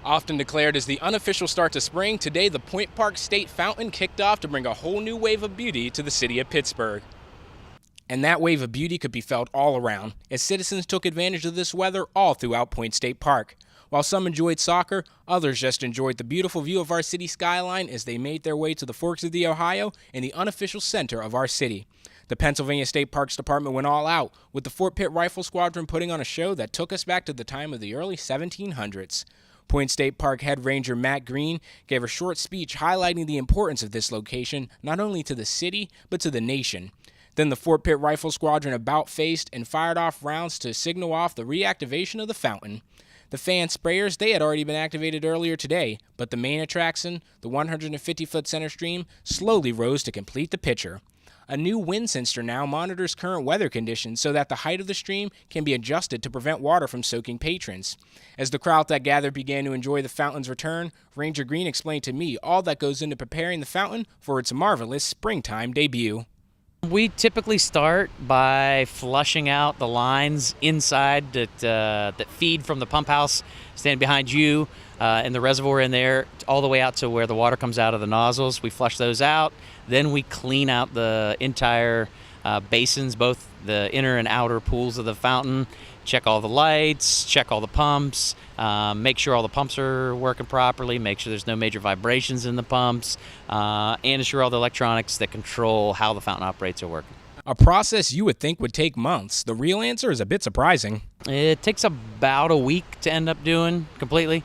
Often declared as the unofficial start to spring, today the Point Park State Fountain kicked off to bring a whole new wave of beauty to the city of Pittsburgh. And that wave of beauty could be felt all around, as citizens took advantage of this weather all throughout Point State Park. While some enjoyed soccer, others just enjoyed the beautiful view of our city skyline as they made their way to the forks of the Ohio and the unofficial center of our city. The Pennsylvania State Parks Department went all out, with the Fort Pitt Rifle Squadron putting on a show that took us back to the time of the early 1700s. Point State Park Head Ranger Matt Green gave a short speech highlighting the importance of this location not only to the city, but to the nation. Then the Fort Pitt Rifle Squadron about-faced and fired off rounds to signal off the reactivation of the fountain. The fan sprayers, they had already been activated earlier today, but the main attraction, the 150-foot center stream, slowly rose to complete the picture. A new wind sensor now monitors current weather conditions so that the height of the stream can be adjusted to prevent water from soaking patrons. As the crowd that gathered began to enjoy the fountain's return, Ranger Green explained to me all that goes into preparing the fountain for its marvelous springtime debut. We typically start by flushing out the lines inside that feed from the pump house, stand behind you, and the reservoir in there, all the way out to where the water comes out of the nozzles. We flush those out. Then we clean out the entire basins, both the inner and outer pools of the fountain, check all the lights, check all the pumps, make sure all the pumps are working properly, make sure there's no major vibrations in the pumps, and ensure all the electronics that control how the fountain operates are working. A process you would think would take months. The real answer is a bit surprising. It takes about a week to end up doing completely.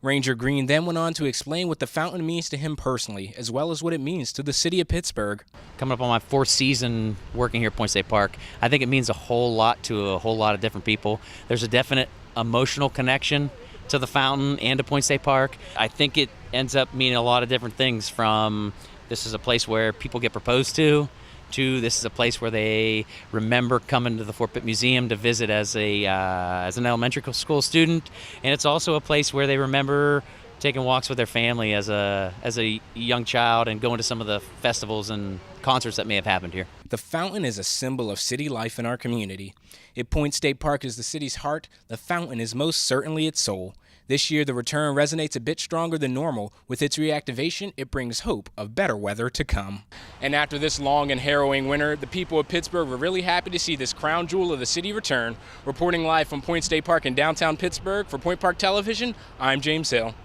Ranger Green then went on to explain what the fountain means to him personally, as well as what it means to the city of Pittsburgh. Coming up on my 4th season working here at Point State Park, I think it means a whole lot to a whole lot of different people. There's a definite emotional connection to the fountain and to Point State Park. I think it ends up meaning a lot of different things, from this is a place where people get proposed to this is a place where they remember coming to the Fort Pitt Museum to visit as an elementary school student, and it's also a place where they remember taking walks with their family as a young child and going to some of the festivals and concerts that may have happened here. The fountain is a symbol of city life in our community. If Point State Park is the city's heart, the fountain is most certainly its soul. This year, the return resonates a bit stronger than normal. With its reactivation, it brings hope of better weather to come. And after this long and harrowing winter, the people of Pittsburgh were really happy to see this crown jewel of the city return. Reporting live from Point State Park in downtown Pittsburgh for Point Park Television, I'm James Hill.